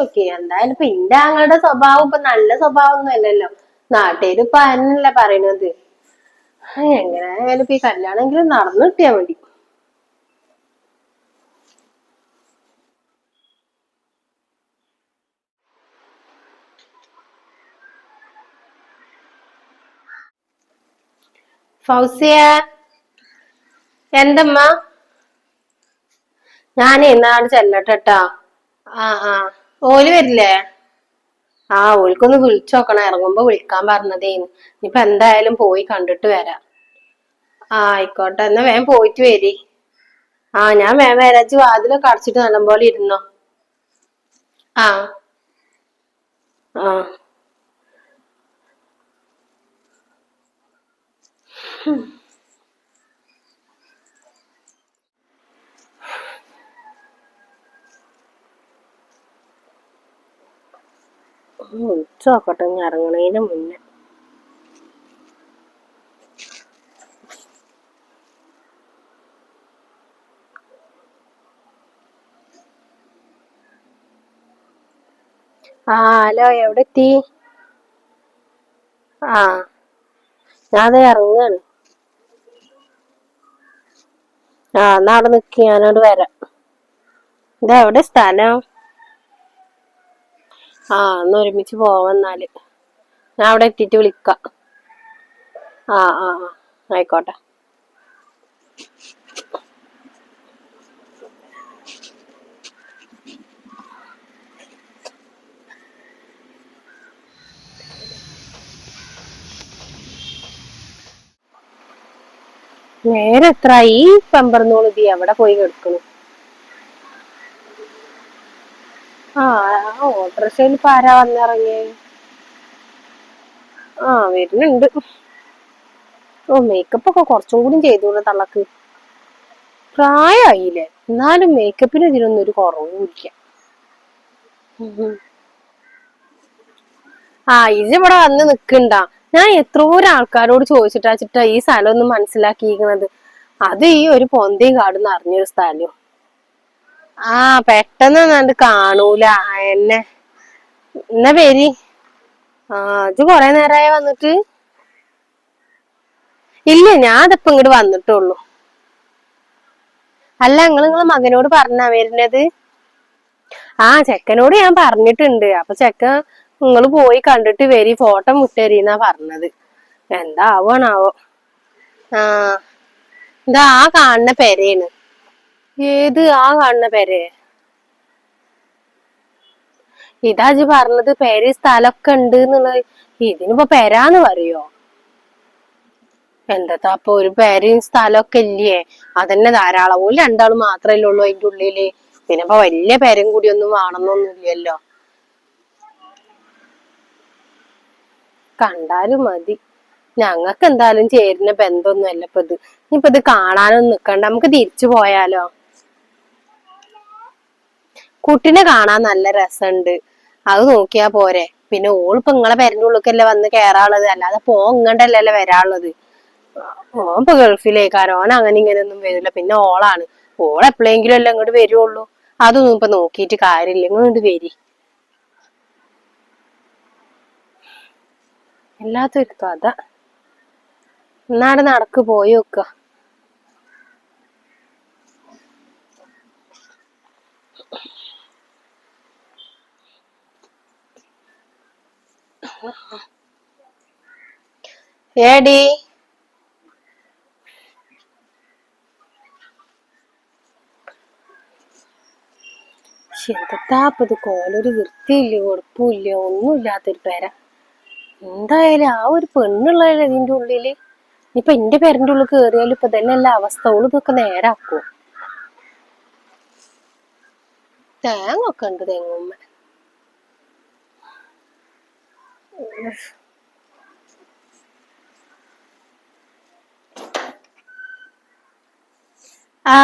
നോക്കി. എന്തായാലും ഇപ്പൊ ഇന്റെ ആങ്ങളുടെ സ്വഭാവം ഇപ്പൊ നല്ല സ്വഭാവം ഒന്നും അല്ലല്ലോ. നാട്ടുകാര് ഇപ്പൊ അതന്നല്ലേ പറയണത്. എങ്ങനെയായാലും ഇപ്പൊ ഈ കല്യാണെങ്കിലും നടന്നു കിട്ടിയാ മതി. ഫൗസിയ, എന്തമ്മ? ഞാനേ നാളെ ചെല്ലട്ടെട്ടാ. ആ ഓല് വരില്ലേ? ഓൽക്കൊന്ന് വിളിച്ചോക്കണം, ഇറങ്ങുമ്പോ വിളിക്കാൻ പറഞ്ഞതേന്ന്. ഇനിയിപ്പൊ എന്തായാലും പോയി കണ്ടിട്ട് വരാം. ആയിക്കോട്ടെ, എന്നാ വേഗം പോയിട്ട് വരി. ഞാൻ വേഗം വരാച്ച്. വാതിലൊക്കെ അടച്ചിട്ട് നല്ലപോലെ ഇരുന്നോ. ആ ആ വിളിച്ചോക്കട്ടെ ഇനി ഇറങ്ങണേന് മുന്നേ. ഹലോ, എവിടെ എത്തി? ഞാനത് ഇറങ്ങാണ്. എന്നാ അവിടെ നിക്ക്, ഞാനോട് വരാം. ഇതെവിടെ സ്ഥലം? ഒന്ന് ഒരുമിച്ച് പോവന്നാല്. ഞാൻ അവിടെ എത്തിയിട്ട് വിളിക്കാം. ആയിക്കോട്ടെ. നേരെ എത്ര ഈ പെമ്പറന്നോളി എവിടെ പോയി കിടക്കണു? ഓട്ടോറിക്ഷയിൽ ഇപ്പൊ ആരാ വന്നിറങ്ങിയേ? വരുന്നുണ്ട്. മേക്കപ്പ് ഒക്കെ കുറച്ചും കൂടി ചെയ്തോളൂ തള്ളക്ക്. പ്രായമായില്ലേ, എന്നാലും മേക്കപ്പിന് ഇതിനൊന്നും ഒരു കുറവുമില്ല. ഇവിടെ വന്ന് നിക്കണ്ടാ. ഞാൻ എത്രയോ ആൾക്കാരോട് ചോദിച്ചിട്ടാ ഈ സ്ഥലം ഒന്നും മനസ്സിലാക്കിയിരിക്കണത്. അത് ഈ ഒരു പൊന്തയും കാടും നിറഞ്ഞൊരു സ്ഥലം. പെട്ടെന്ന് കാണൂല എന്നെ. എന്നാ വരി. ഇത് കൊറേ നേരമായ വന്നിട്ട്? ഇല്ല, ഞാൻ അതിപ്പോ ഇങ്ങോട്ട് വന്നിട്ടുള്ളൂ. അല്ല, നിങ്ങളെ മകനോട് പറഞ്ഞാ വരുന്നത്? ചെക്കനോട് ഞാൻ പറഞ്ഞിട്ടുണ്ട്. അപ്പൊ ചെക്കൻ നിങ്ങള് പോയി കണ്ടിട്ട് വരി, ഫോട്ടോ വിട്ടേരീന്നാ പറഞ്ഞത്. എന്താവണാവോ. ഇതാ കാണുന്ന പെരയാണ്. ഏത് കാണുന്ന പെരേ? ഇതാ ഇജ്ജ് പറഞ്ഞത് പെര സ്ഥലമൊക്കെ ഉണ്ട് എന്നുള്ളത്. ഇതിനിപ്പോ പെരാന്ന് പറയോ? എന്താ അപ്പൊ ഒരു പെരയും സ്ഥലമൊക്കെ ഇല്ലേ? അതന്നെ ധാരാളം. ഓല് രണ്ടാളും മാത്രല്ലേ ഉള്ളൂ അതിന്റെ ഉള്ളില്. പിന്നെ ഇപ്പൊ വലിയ പെരയും കൂടി ഒന്നും വേണമെന്നൊന്നുമില്ലല്ലോ. കണ്ടാലും മതി. ഞങ്ങക്ക് എന്തായാലും ചേരുന്ന ബന്ധമൊന്നും അല്ല ഇപ്പൊ ഇത്. ഇനിയിപ്പൊ ഇത് കാണാനൊന്നും നിക്കണ്ട, നമുക്ക് തിരിച്ചു പോയാലോ? കുട്ടിനെ കാണാൻ നല്ല രസമുണ്ട്, അത് നോക്കിയാ പോരെ. പിന്നെ ഓളിപ്പോ നിങ്ങളെ പെരന്റെ ഉള്ളിലേക്കല്ലേ വന്ന് കേറാനുള്ളത്, അല്ലാതെ ഇങ്ങണ്ടല്ലല്ലോ വരാനുള്ളത്. ഓൻ ഇപ്പൊ ഗൾഫിലേക്കാരോ, ഓൻ അങ്ങനെ ഇങ്ങനെയൊന്നും വരില്ല. പിന്നെ ഓളാണ്, എപ്പോഴെങ്കിലും അല്ലേ ഇങ്ങോട്ട് വരുള്ളൂ. അതൊന്നും ഇപ്പൊ നോക്കിയിട്ട് കാര്യമില്ല. ഇങ്ങോട്ട് വരി. എല്ലാത്തൊരു കഥ. എന്നാടെ നടക്ക് പോയി വെക്ക. ഏടി ചെറുത്താപ്പത് കോലൊരു വൃത്തിയില്ല, ഉറപ്പില്ല, ഒന്നുമില്ലാത്തൊരു പെര. എന്തായാലും ഒരു പെണ്ണുള്ളതല്ലേ ഇതിന്റെ ഉള്ളില്. ഇപ്പൊ എന്റെ പെരന്റെ ഉള്ളിൽ കേറിയാലും ഇപ്പൊ തന്നെയല്ല അവസ്ഥ. ഓള് ഇതൊക്കെ നേരാക്കോ? തേങ്ങ ഒക്കെ ഉണ്ട് തെങ്ങുമ്മ.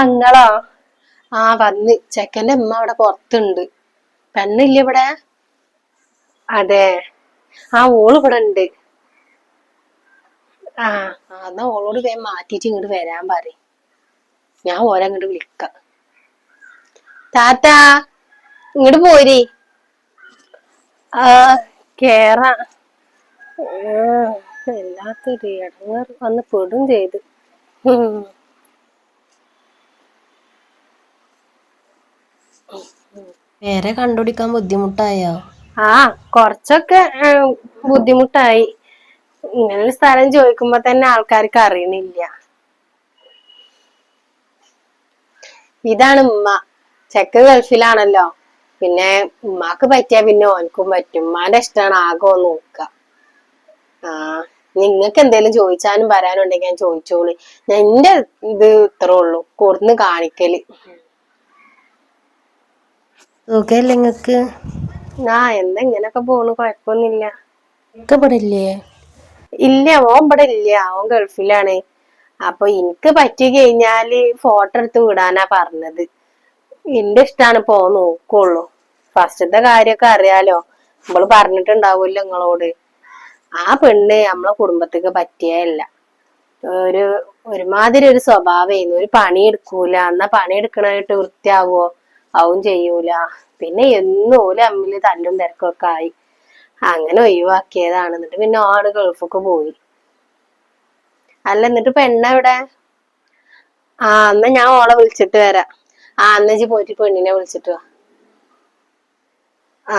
ഇങ്ങളോ? വന്ന്. ചെക്കന്റെ ഉമ്മ അവിടെ പുറത്തുണ്ട്. പെണ്ണില്ല ഇവിടെ? അതെ. ഓള് ഇവിടെ ഉണ്ട്. എന്നാ ഓളോട് വേഗം മാറ്റിട്ട് ഇങ്ങോട്ട് വരാൻ പറയും. ഞാൻ ഓരങ്ങോട്ട് വിളിക്കാം. താത്താ, ഇങ്ങോട്ട് പോരി. ആ കേറാ. എല്ലാത്തൊരു ഇടങ്ങേറ് വന്ന് പെടും ചെയ്ത്. വേറെ കണ്ടുപിടിക്കാൻ ബുദ്ധിമുട്ടായോ? ആ കൊറച്ചൊക്കെ ബുദ്ധിമുട്ടായി. ഇങ്ങനെ സ്ഥലം ചോദിക്കുമ്പോ തന്നെ ആൾക്കാർക്ക് അറിയണില്ല. ഇതാണ് ഉമ്മ. ചെക്ക് ഗൾഫിലാണല്ലോ. പിന്നെ ഉമ്മാക്ക് പറ്റിയാ പിന്നെ ഓനക്കും പറ്റും. ഉമ്മാന്റെ ഇഷ്ടമാണ് ആകെ ഒന്ന് നോക്ക. ആ നിങ്ങക്ക് എന്തേലും ചോദിച്ചാനും പറയാനും ഉണ്ടെങ്കിൽ ഞാൻ ചോദിച്ചോളി. എന്റെ ഇത് ഇത്രേ ഉള്ളൂ, കൊടുന്ന് കാണിക്കല്. സുഖല്ലേ നിങ്ങക്ക്? ആ എന്താ ഇങ്ങനൊക്കെ പോണു, കൊഴപ്പൊന്നുമില്ല. ഇവിടില്ലേ? ഇല്ല, ഓൻ ഇവിടെ ഇല്ല, ഓൻ ഗൾഫിലാണ്. അപ്പൊ എനിക്ക് പറ്റി കഴിഞ്ഞാല് ഫോട്ടോ എടുത്ത് വിടാനാ പറഞ്ഞത്. എന്റെ ഇഷ്ടാണ് പോ നോക്കുള്ളൂ. ഫസ്റ്റത്തെ കാര്യൊക്കെ അറിയാലോ, നമ്മള് പറഞ്ഞിട്ടുണ്ടാവൂല്ലോ നിങ്ങളോട്. ആ പെണ്ണ് നമ്മളെ കുടുംബത്തേക്ക് പറ്റിയല്ല. ഒരു ഒരുമാതിരി ഒരു സ്വഭാവമായിരുന്നു. ഒരു പണി എടുക്കൂല, എന്നാ പണി എടുക്കണായിട്ട് വൃത്തിയാവോ അതും ചെയ്യൂല. പിന്നെ എന്നും ഓല് തമ്മില് തല്ലും തിരക്കൊക്കെ ആയി. അങ്ങനെ ഒഴിവാക്കിയതാണ്. എന്നിട്ട് പിന്നെ ആള് ഗൾഫൊക്കെ പോയി. അല്ല എന്നിട്ട് പെണ്ണെവിടെ? ആ എന്നാ ഞാൻ ഓളെ വിളിച്ചിട്ട് വരാം. ആ എന്നാ ഇജ്ജ് പോയിട്ട് പെണ്ണിനെ വിളിച്ചിട്ട് വാ. ആ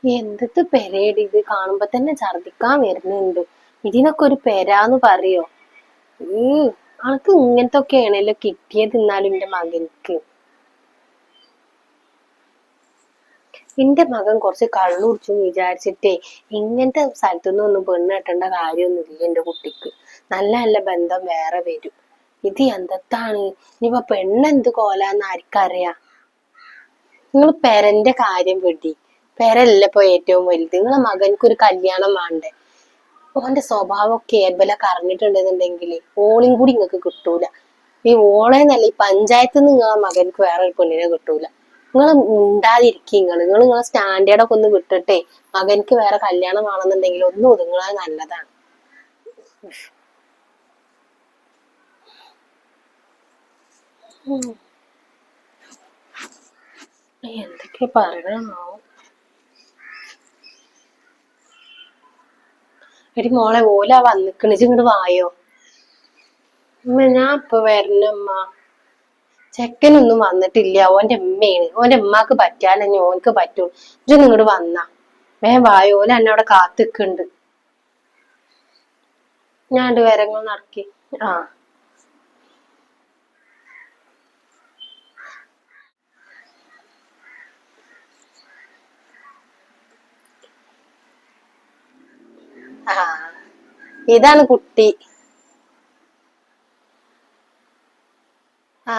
എന്ത് പെരേടി ഇത്, കാണുമ്പോ തന്നെ ഛർദിക്കാൻ വരുന്നുണ്ട്. ഇതിനൊക്കെ ഒരു പെരാന്ന് പറയോ? ആൾക്ക് ഇങ്ങനത്തെ ഒക്കെ ആണല്ലോ കിട്ടിയത്. എന്നാലും എന്റെ മകനിക്ക്, എന്റെ മകൻ കുറച്ച് കള്ളു കുടിച്ചു വിചാരിച്ചിട്ടേ ഇങ്ങനത്തെ സ്ഥലത്തുനിന്ന് ഒന്നും പെണ്ണ് കെട്ടേണ്ട കാര്യമൊന്നുമില്ല. എന്റെ കുട്ടിക്ക് നല്ല നല്ല ബന്ധം വേറെ വരും. ഇത് എന്താണ് ഇനിയിപ്പൊ പെണ്ണെന്ത് കോലാന്ന് ആർക്കറിയാ? നിങ്ങൾ പെരന്റെ കാര്യം വിടി. പെരല്ല ഇപ്പൊ ഏറ്റവും വലുത്. നിങ്ങളെ മകൻക്ക് ഒരു കല്യാണം വേണ്ടേ? ഓന്റെ സ്വഭാവമൊക്കെ ഏബലൊക്കെ അറിഞ്ഞിട്ടുണ്ടെന്നുണ്ടെങ്കിൽ ഓളയും കൂടി നിങ്ങൾക്ക് കിട്ടൂല. ഈ ഓളേന്നല്ല, ഈ പഞ്ചായത്ത് നിന്ന് നിങ്ങളെ മകൻക്ക് വേറെ ഒരു പെണ്ണിനെ കിട്ടൂല. നിങ്ങൾ ഉണ്ടാതിരിക്കും. നിങ്ങൾ നിങ്ങളെ സ്റ്റാൻഡേർഡൊക്കെ ഒന്ന് വിട്ടിട്ടേ മകൻക്ക് വേറെ കല്യാണം വേണമെന്നുണ്ടെങ്കിൽ ഒന്ന് ഒതുങ്ങുന്നത് നല്ലതാണ്. എന്തൊക്കെ പറയണോ? എടി മോളെ, ഓലാ വന്നിക്കണ്, ഇങ്ങോട്ട് വായോ. ഞാൻ ഇപ്പൊ വരണമ്മ. ചെക്കനൊന്നും വന്നിട്ടില്ല. ഓന്റെ ഉമ്മയാണ്. ഓന്റെ ഉമ്മാക്ക് പറ്റാലെന്നെ ഓനക്ക് പറ്റൂ. ഇജ്ജൊന്നും ഇങ്ങോട്ട് വന്നാ വേഗം വായോ. ഓല എന്നോടെ കാത്തിക്കുണ്ട്. ഞാൻ വരങ്ങൾ നടക്കി. ആ ആ ഇതാണ് കുട്ടി. ആ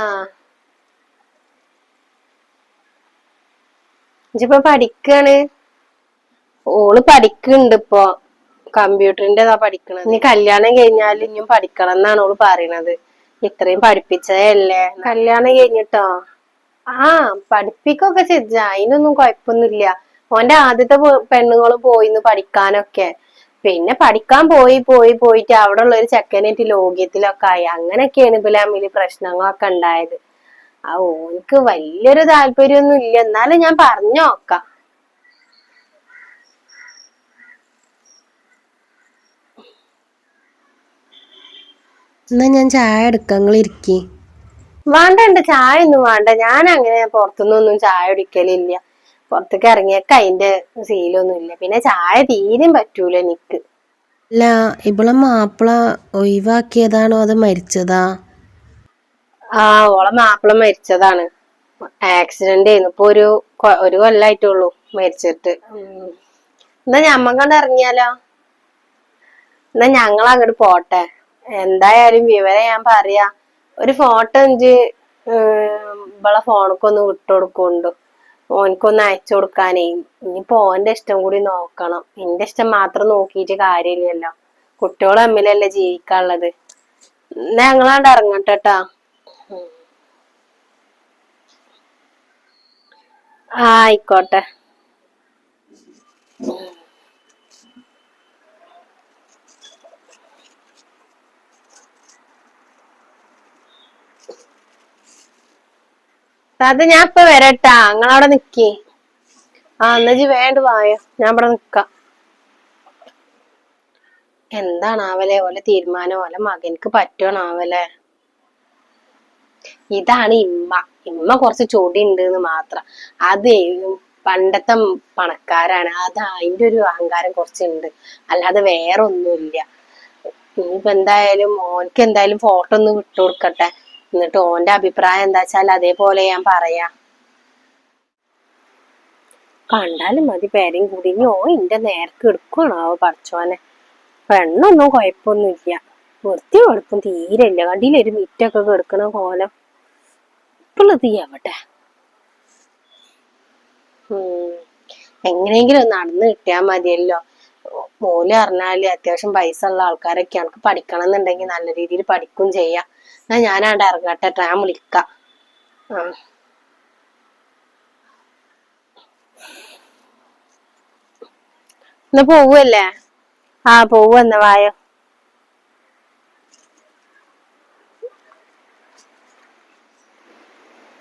ഇജ്ജിപ്പോ പഠിക്കാണ്? ഓള് പഠിക്കുന്നുണ്ട് ഇപ്പൊ, കമ്പ്യൂട്ടറിന്റെതാ പഠിക്കണത്. ഇനി കല്യാണം കഴിഞ്ഞാല് ഇനിയും പഠിക്കണം എന്നാണ് ഓള് പറയണത്. ഇത്രയും പഠിപ്പിച്ചതല്ലേ. കല്യാണം കഴിഞ്ഞിട്ടോ? ആ പഠിപ്പിക്കൊക്കെ ചെജ്ജ, അതിനൊന്നും കുഴപ്പമൊന്നുമില്ല. ഓന്റെ ആദ്യത്തെ പെണ്ണുങ്ങളും പോയിന്ന് പഠിക്കാനൊക്കെ. പിന്നെ പഠിക്കാൻ പോയിട്ട് അവിടെ ഉള്ള ഒരു ചെക്കനായിട്ട് ലോക്യത്തിലൊക്കെ ആയി. അങ്ങനെയൊക്കെയാണ് ഇവര് തമ്മില് പ്രശ്നങ്ങളൊക്കെ ഉണ്ടായത്. ആ ഓനിക്ക് വലിയൊരു താല്പര്യമൊന്നും ഇല്ല. എന്നാലും ഞാൻ പറഞ്ഞു നോക്കാം. എന്നാ ഞാൻ ചായ എടുക്കാം, നിങ്ങൾ ഇരിക്കി. വേണ്ട ചായ ഒന്നും വേണ്ട. ഞാൻ അങ്ങനെ പുറത്തുനിന്നൊന്നും ചായ കുടിക്കലില്ല. പുറത്തേക്ക് ഇറങ്ങിയൊക്കെ അതിന്റെ ശീലമൊന്നും ഇല്ല. പിന്നെ ചായ തീരും പറ്റൂല എനിക്ക്. അല്ല, ഇവളെ മാപ്പിള ഒഴിവാക്കിയതാണോ അത് മരിച്ചതാ? ആ ഓളെ മാപ്പിള മരിച്ചതാണ്. ആക്സിഡന്റ് ആയിരുന്നു. ഇപ്പൊ ഒരു കൊല്ലായിട്ടുള്ളൂ മരിച്ചിട്ട്. എന്നാ ഞമ്മക്കണ്ട് ഇറങ്ങിയാലോ? എന്നാ ഞങ്ങൾ അങ്ങോട്ട് പോട്ടെ. എന്തായാലും വിവരം ഞാൻ പറയാ. ഒരു ഫോട്ടോ ഇവളെ ഫോണൊക്കെ വിട്ടുകൊടുക്കുന്നുണ്ട്. ഓനക്കൊന്ന് അയച്ചു കൊടുക്കാനേ. ഇനിയിപ്പോ ഓന്റെ ഇഷ്ടം കൂടി നോക്കണം. എന്റെ ഇഷ്ടം മാത്രം നോക്കിയിട്ട് കാര്യമില്ലല്ലോ. കുട്ടികൾ തമ്മിലല്ലേ ജീവിക്കാനുള്ളത്. എന്നാ ഞങ്ങളാണ്ട് ഇറങ്ങട്ടെട്ടാ. ആ ആയിക്കോട്ടെ. അത് ഞാൻ ഇപ്പൊ വരട്ടാ, നിങ്ങളവിടെ നിക്കി. എന്നാ ജി വേണ്ട വായോ, ഞാൻ ഇവിടെ നിക്കാം. എന്താണാവലെ ഓലെ തീരുമാനം, ഓലെ മകനിക്ക് പറ്റുവാണാവലെ. ഇതാണ് ഇമ്മ കുറച്ച് ചൊടി ഉണ്ട് മാത്രം. അത് പണ്ടത്തെ പണക്കാരാണ്, അത് അതിന്റെ ഒരു അഹങ്കാരം കുറച്ചുണ്ട്, അല്ലാതെ വേറെ ഒന്നുമില്ല. ഇനിയിപ്പോ എന്തായാലും ഓനക്ക് എന്തായാലും ഫോട്ടോ ഒന്ന് വിട്ടുകൊടുക്കട്ടെ, എന്നിട്ട് ഓന്റെ അഭിപ്രായം എന്താ വെച്ചാൽ അതേപോലെ ഞാൻ പറയാ. കണ്ടാലും മതി പേരയും കൂടി. ഇനി ഓ ഇന്റെ നേർക്ക് എടുക്കണാവോ പഠിച്ചോനെ. പെണ്ണൊന്നും കുഴപ്പമൊന്നുമില്ല, വൃത്തി വെളുപ്പും തീരെ ഇല്ല. കണ്ടിയിലൊരു മിറ്റൊക്കെ കെടുക്കണ കോലം. ഇപ്പുള്ളത് എവിടെ? എങ്ങനെയെങ്കിലും ഒന്ന് നടന്ന് കിട്ടിയാ മതിയല്ലോ. ഓല് പറഞ്ഞാല് അത്യാവശ്യം പൈസ ഉള്ള ആൾക്കാരൊക്കെ എനിക്ക് പഠിക്കണം എന്നുണ്ടെങ്കിൽ നല്ല രീതിയിൽ പഠിക്കും ചെയ്യാം. എന്നാ ഞാനാണ്ട് ഇറങ്ങട്ടെ, ഞാൻ വിളിക്കാം. ഇന്ന് പോവല്ലേ? പോവെന്ന വായോ.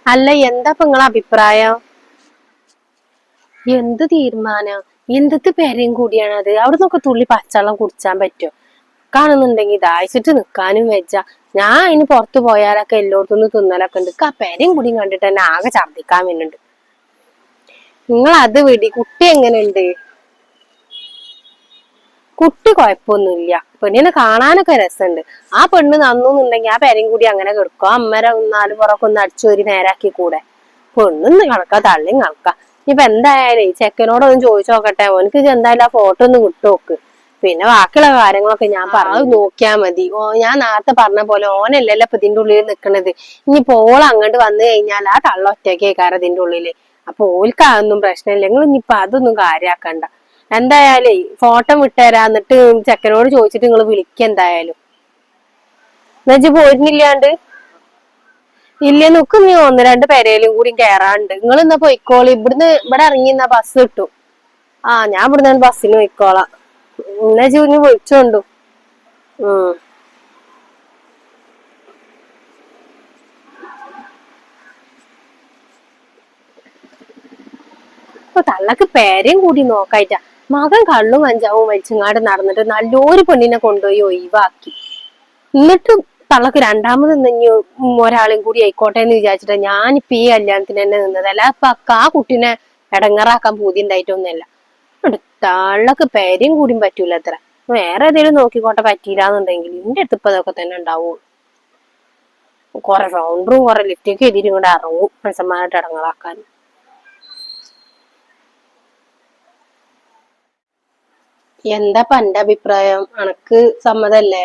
അല്ല, എന്താ ഇപ്പൊ നിങ്ങളെ അഭിപ്രായം? എന്ത് തീരുമാനം? എന്തൊക്കെ പേരയും കൂടിയാണ് അത്? അവിടെ നിന്നൊക്കെ തുള്ളി പച്ചവെള്ളം കുടിച്ചാൻ പറ്റുമോ? കാണുന്നുണ്ടെങ്കിൽ ദാഹിച്ചിട്ട് നിക്കാനും വെച്ച. ഞാൻ അതിന് പുറത്തു പോയാലൊക്കെ എല്ലായിടത്തുനിന്ന് തിന്നലൊക്കെ ഉണ്ട്. ആ പേരയും കൂടിയും കണ്ടിട്ട് തന്നെ ആകെ ഛർദിക്കാൻ വരുന്നുണ്ട്. നിങ്ങൾ അത് വിടി. കുട്ടി എങ്ങനെയുണ്ട്? കുട്ടി കുഴപ്പമൊന്നുമില്ല, പെണ്ണിനെ കാണാനൊക്കെ രസമുണ്ട്. ആ പെണ്ണ് നന്നുന്നുണ്ടെങ്കിൽ ആ പേരയും കൂടി അങ്ങനെ കിടക്കും. ആ അമ്മരെ 4 പുറമൊക്കെ ഒന്ന് അടിച്ചു ഒരു നേരാക്കി കൂടെ. പെണ്ണൊന്ന് കണക്കാ, തള്ളിയും കണക്കാ. ഇനിയിപ്പൊ എന്തായാലും ചെക്കനോടൊന്ന് ചോദിച്ചു നോക്കട്ടെ. ഓനക്ക് എന്തായാലും ആ ഫോട്ടോ ഒന്ന് വിട്ടുനോക്ക്. പിന്നെ ബാക്കിയുള്ള കാര്യങ്ങളൊക്കെ ഞാൻ പറഞ്ഞു നോക്കിയാ മതി. ഞാൻ നേരത്തെ പറഞ്ഞ പോലെ ഓനല്ലല്ലോ ഇപ്പൊ ഇതിന്റെ ഉള്ളിൽ നിക്കണത്. ഇനിയിപ്പോ ഓൾ അങ്ങോട്ട് വന്നു കഴിഞ്ഞാൽ ആ തള്ള ഒറ്റയ്ക്കേക്കാരം ഇതിന്റെ ഉള്ളില്. അപ്പൊ ഓൽക്കാതൊന്നും പ്രശ്നമില്ല. നിങ്ങൾ ഇനിയിപ്പൊ അതൊന്നും കാര്യാക്കണ്ട. എന്തായാലേ ഫോട്ടോ വിട്ടുതരാ, എന്നിട്ട് ചെക്കനോട് ചോദിച്ചിട്ട് നിങ്ങൾ വിളിക്ക എന്തായാലും. എന്നുവെച്ച് പോരുന്നില്ലാണ്ട് ഇല്ല, നോക്ക്. നീ 1-2 പേരേലും കൂടി കേറാണ്ട്. നിങ്ങൾ ഇന്നാ പോയിക്കോളി. ഇവിടെ ഇറങ്ങി ബസ് കിട്ടും. ഞാൻ ഇവിടുന്ന് ബസ്സിന് പോയിക്കോളാം. എന്നാ ഇനി വിളിച്ചോണ്ടു. ഇപ്പൊ തള്ളക്ക് പേരയും കൂടി നോക്കായിട്ടാ. മകൻ കള്ളും കഞ്ചാവും വലിച്ചങ്ങാട് നടന്നിട്ട് നല്ലൊരു പെണ്ണിനെ കൊണ്ടുപോയി ഒഴിവാക്കി. എന്നിട്ടും തള്ളക്ക് രണ്ടാമത് ഒരാളെയും കൂടി ആയിക്കോട്ടെ എന്ന് വിചാരിച്ചിട്ട് ഞാനിപ്പോ ഈ കല്യാണത്തിന് തന്നെ നിന്നത്. അല്ല ഇപ്പൊ ആ കുട്ടീനെ ഇടങ്ങറാക്കാൻ പൂതി ഉണ്ടായിട്ടൊന്നുമല്ല. തള്ളക്ക് പേരയും കൂടിയും പറ്റൂല അത്ര. വേറെ ഏതെങ്കിലും നോക്കിക്കോട്ടെ പറ്റിയില്ലാന്നുണ്ടെങ്കിൽ എന്റെ അടുത്ത് ഇപ്പൊ അതൊക്കെ തന്നെ ഉണ്ടാവുള്ളൂ. കുറെ ഫൗണ്ടറും കുറെ ലിഫ്റ്റൊക്കെ എഴുതിയിട്ട് ഇങ്ങോട്ട് ഇറങ്ങും മനുഷ്യന്മാരായിട്ട് ഇടങ്ങറാക്കാൻ. എന്താ എന്റെ അഭിപ്രായം? അനക്ക് സമ്മതല്ലേ?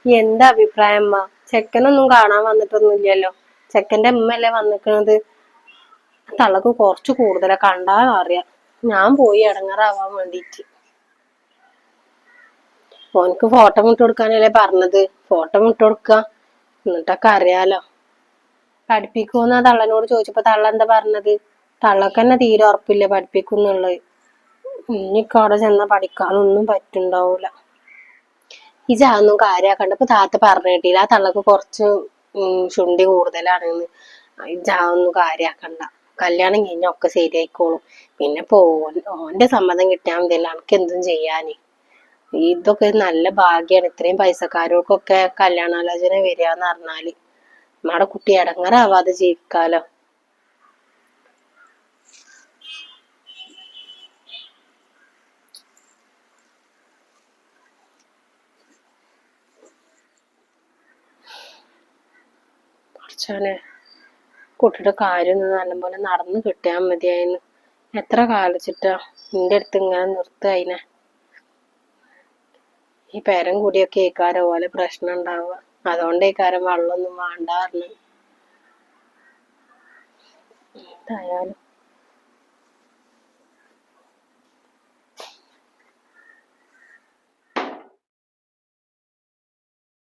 എന്താ അഭിപ്രായം? ചെക്കനൊന്നും കാണാൻ വന്നിട്ടൊന്നുമില്ലല്ലോ. ചെക്കന്റെ അമ്മയല്ലേ വന്നിക്കണത്. തള്ളക്ക് കുറച്ച് കൂടുതലാ, കണ്ടാ അറിയാം. ഞാൻ പോയി ഇടങ്ങറാവാൻ വേണ്ടിട്ട്. ഓനക്ക് ഫോട്ടോ വിട്ട് കൊടുക്കാനല്ലേ പറഞ്ഞത്. ഫോട്ടോ വിട്ട് കൊടുക്ക, എന്നിട്ടൊക്കെ അറിയാലോ. പഠിപ്പിക്കുമെന്നാ തള്ളനോട് ചോദിച്ചപ്പോ തള്ള എന്താ പറഞ്ഞത്? തള്ളക്ക് തന്നെ തീരെ ഉറപ്പില്ല പഠിപ്പിക്കുന്നുള്ളത്. ഇനിക്ക് അവിടെ ചെന്നാ പഠിക്കാനൊന്നും പറ്റുണ്ടാവൂല. ഇജാതൊന്നും കാര്യാക്കണ്ട. ഇപ്പൊ താത്ത പറഞ്ഞു കേട്ടില്ല, ആ തള്ളക്ക് കുറച്ച് ശുണ്ടി കൂടുതലാണെന്ന്. ഇജാതൊന്നും കാര്യാക്കണ്ട. കല്യാണം കഴിഞ്ഞ ഒക്കെ ശരിയായിക്കോളും. പിന്നെ ഓന്റെ സമ്മതം കിട്ടിയാൽ മതിയല്ലോ എനിക്ക് എന്തും ചെയ്യാന്. ഇതൊക്കെ നല്ല ഭാഗ്യാണ്. ഇത്രയും പൈസക്കാർക്കൊക്കെ കല്യാണാലോചന വരികയെന്ന് പറഞ്ഞാല് നമ്മുടെ കുട്ടി ഇടങ്ങറാവാതെ ജീവിക്കാലോ. കുറച്ചാനെ കുട്ടിയുടെ കാര്യം ഒന്ന് നല്ലപോലെ നടന്നു കിട്ടിയാൽ മതിയായിരുന്നു. എത്ര കാലിച്ചിട്ടാ നിന്റെ അടുത്ത് ഇങ്ങനെ നിർത്തുക അതിനെ. ഈ പേരം കൂടിയൊക്കെ ഏക്കാരം പോലെ പ്രശ്നം ഉണ്ടാവുക. അതുകൊണ്ട് ഏക്കാരം വെള്ളമൊന്നും വേണ്ട പറഞ്ഞു. എന്തായാലും